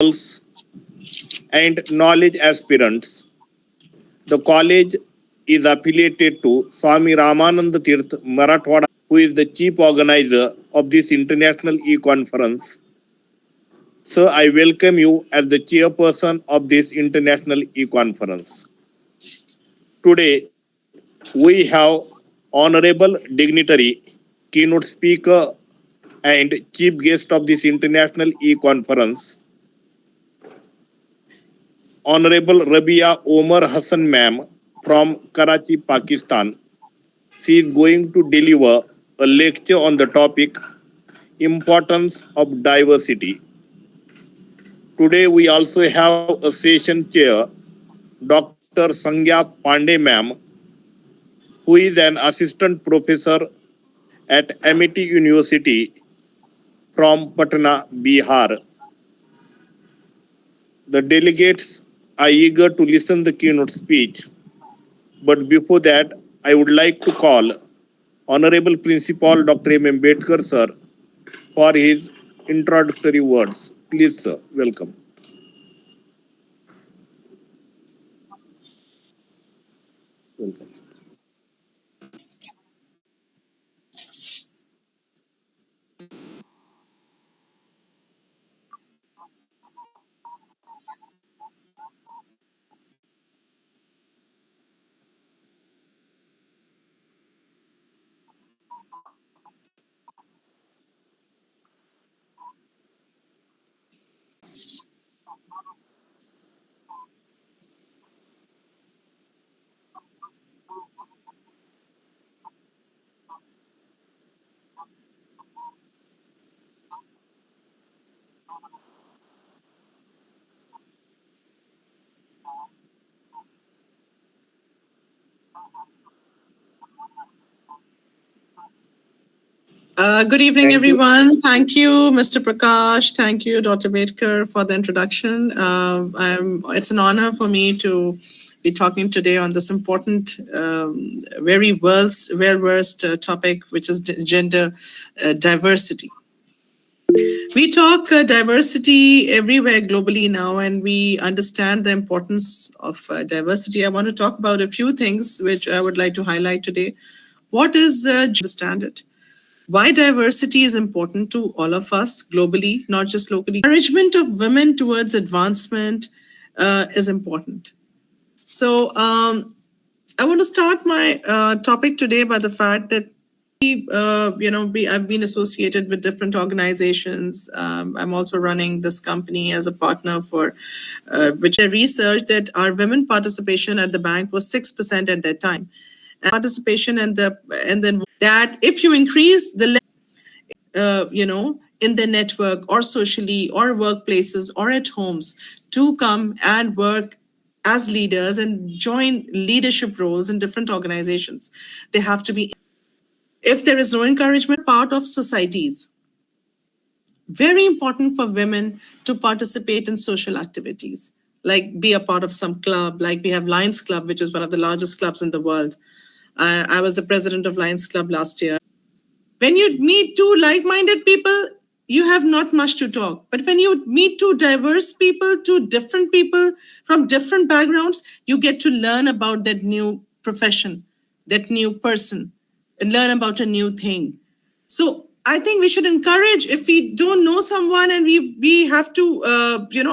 and knowledge aspirants. The college is affiliated to Swami Ramananda Tirth Marathwada, who is the chief organizer of this international e-conference. Sir, I welcome you as the chairperson of this international e-conference. Today, we have honorable dignitary, keynote speaker, and chief guest of this international e-conference, Honorable Rabia Omar Hassan ma'am from Karachi, Pakistan. She is going to deliver a lecture on the topic Importance of Diversity. Today we also have a session chair, Dr. Sangya Pandey ma'am, who is an assistant professor at Amity University from Patna, Bihar. The delegates are eager to listen the keynote speech. But before that, I would like to call Honorable Principal Dr. M. Ambedkar sir for his introductory words. Please, sir, welcome. Welcome. Good evening, Thank you. everyone. Thank you, Mr. Prakash. Thank you, Dr. Bedkar, for the introduction. It's an honor for me to be talking today on this important, very well-versed topic, which is gender diversity. We talk diversity everywhere globally now, and we understand the importance of diversity. I want to talk about a few things which I would like to highlight today. What is understand it? Why diversity is important to all of us globally, not just locally. Encouragement of women towards advancement is important. So I want to start my topic today by the fact that I've been associated with different organizations. I'm also running this company as a partner for which I researched that our women participation at the bank was 6% at that time. And participation and then that if you increase the in the network or socially or workplaces or at homes to come and work as leaders and join leadership roles in different organizations, they have to be. If there is no encouragement, part of societies. Very important for women to participate in social activities, like be a part of some club, like we have Lions Club, which is one of the largest clubs in the world. I was the president of Lions Club last year. When you meet two like-minded people, you have not much to talk. But when you meet two diverse people, two different people from different backgrounds, you get to learn about that new profession, that new person, and learn about a new thing. So I think we should encourage, if we don't know someone and we have to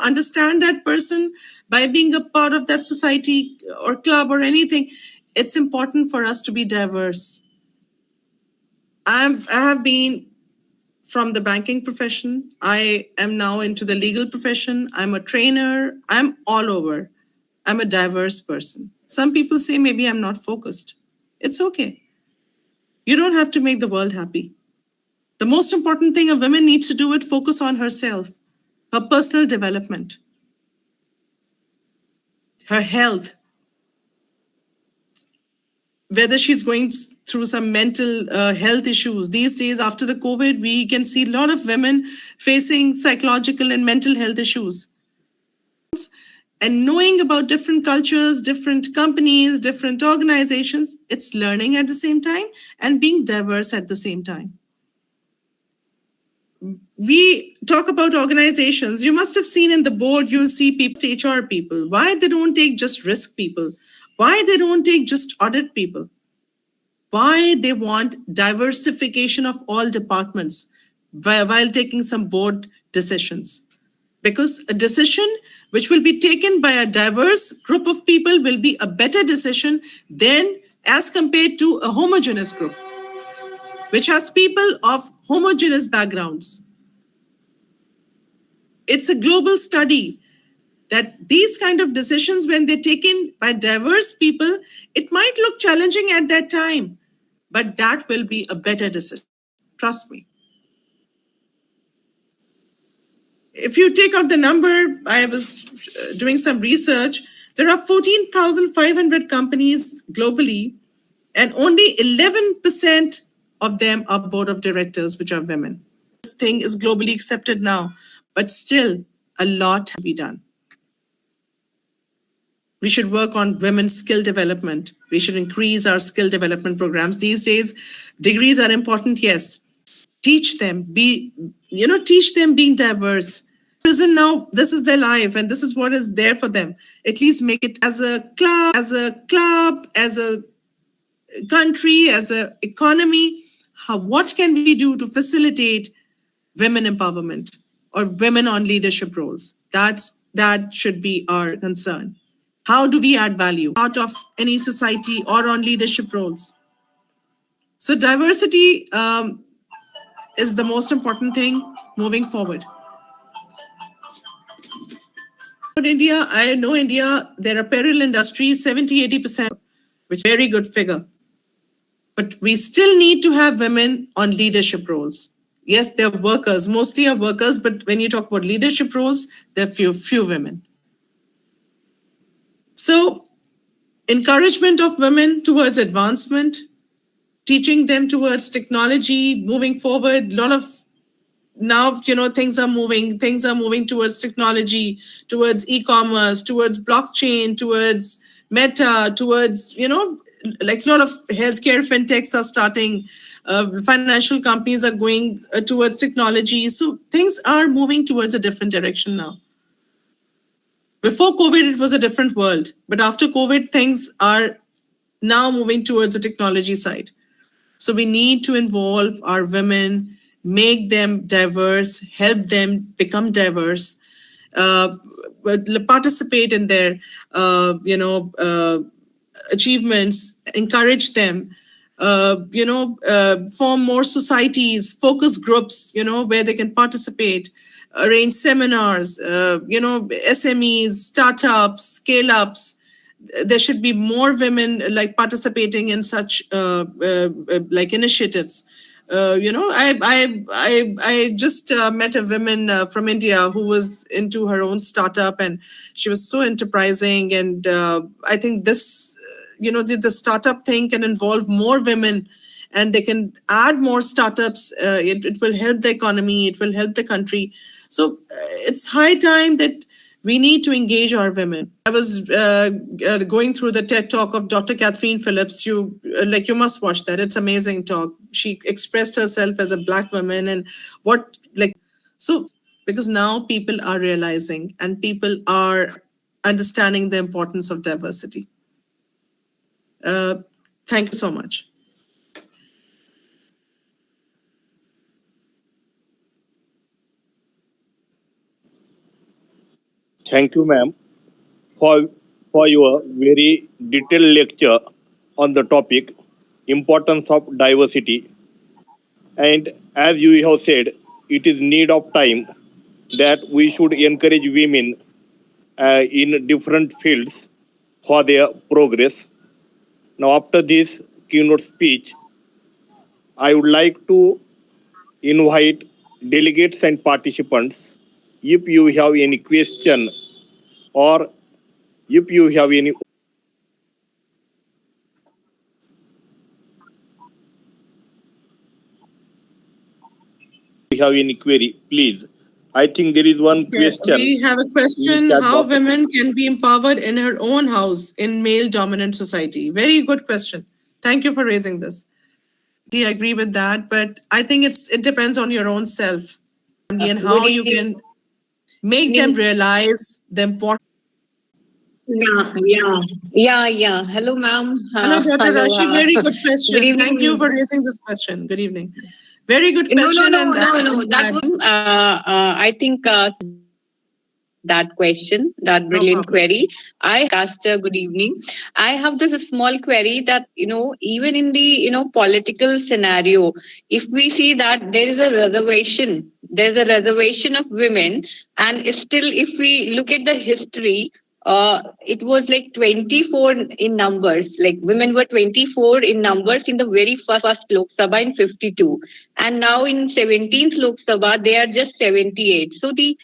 understand that person by being a part of that society or club or anything, it's important for us to be diverse. I have been from the banking profession. I am now into the legal profession. I'm a trainer. I'm all over. I'm a diverse person. Some people say maybe I'm not focused. It's okay. You don't have to make the world happy. The most important thing a woman needs to do is focus on herself, her personal development, her health, whether she's going through some mental health issues. These days, after the COVID, we can see a lot of women facing psychological and mental health issues. And knowing about different cultures, different companies, different organizations, it's learning at the same time and being diverse at the same time. we talk about organizations. You must have seen in the board, you'll see people, HR people. Why they don't take just risk people? Why they don't take just audit people? Why they want diversification of all departments while taking some board decisions? Because a decision which will be taken by a diverse group of people will be a better decision than as compared to a homogeneous group which has people of homogeneous backgrounds. It's a global study that these kind of decisions, when they're taken by diverse people, it might look challenging at that time, but that will be a better decision. Trust me. If you take out the number, I was doing some research, there are 14,500 companies globally, and only 11% of them are board of directors, which are women. This thing is globally accepted now, but still a lot to be done. We should work on women's skill development. We should increase our skill development programs. These days, degrees are important, yes. Teach them, teach them being diverse. Prison now, this is their life and this is what is there for them. At least make it as a club, as a country, as an economy. What can we do to facilitate women empowerment or women on leadership roles? That should be our concern. How do we add value out of any society or on leadership roles? So diversity is the most important thing moving forward. In India, I know India, their apparel industry is 70-80%, which is a very good figure. But we still need to have women on leadership roles. Yes, they're workers, mostly are workers, but when you talk about leadership roles, there are few women. So encouragement of women towards advancement, teaching them towards technology, moving forward. A lot of now, things are moving towards technology, towards e-commerce, towards blockchain, towards meta, towards, like a lot of healthcare fintechs are starting, financial companies are going towards technology. So things are moving towards a different direction now. Before COVID, it was a different world. But after COVID, things are now moving towards the technology side. So we need to involve our women, make them diverse, help them become diverse, participate in their, achievements, encourage them, form more societies, focus groups, where they can participate, arrange seminars, SMEs, startups, scale-ups. There should be more women like participating in such like initiatives. I just met a woman from India who was into her own startup, and she was so enterprising. And I think this, the startup thing can involve more women, and they can add more startups. It will help the economy. It will help the country. So it's high time that we need to engage our women. I was going through the TED talk of Dr. Catherine Phillips. You must watch that. It's amazing talk. She expressed herself as a Black woman and because now people are realizing and people are understanding the importance of diversity. Thank you so much. Thank you, ma'am, for, for your very detailed lecture on the topic importance of diversity. And as you have said, it is need of time that we should encourage women in different fields for their progress. Now, after this keynote speech, I would like to invite delegates and participants. If you have any question or if you have any query, please. I think there is one question. We have a question, how women can be empowered in her own house in male-dominant society. Very good question. Thank you for raising this. I agree with that, but I think it depends on your own self. and Good how you evening. can make them realize the importance. Yeah, yeah, yeah. Hello, ma'am. Hello, Dr. Hello. Rashi. Very good Good question. Thank you evening. for raising this question. Good evening. Very good No, no, question, no, and no, no. I'm That glad. was I think that question, that No brilliant problem. query. Good evening. I have this small query that, even in the, political scenario, if we see that there's a reservation of women, and still, if we look at the history, it was like 24 in numbers. Like women were 24 in numbers in the very first Lok Sabha in 52, and now in 17th Lok Sabha they are just 78. So the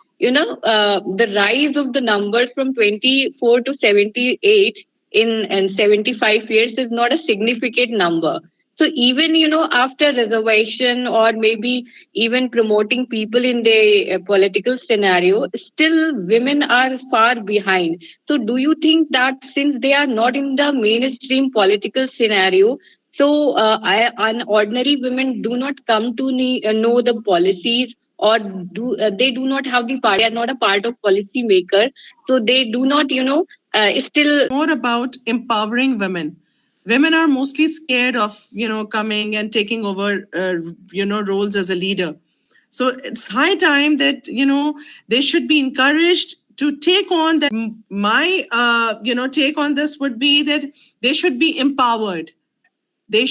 rise of the numbers from 24 to 78 in 75 years is not a significant number. So even after reservation, or maybe even promoting people in the political scenario, still women are far behind. So do you think that since they are not in the mainstream political scenario, so an ordinary women do not come to know the policies, or they do not have the part, they are not a part of policy maker, so they do not still. More about empowering women. Women are mostly scared of coming and taking over roles as a leader. So it's high time that they should be encouraged to take on that. My take on this would be that they should be empowered. They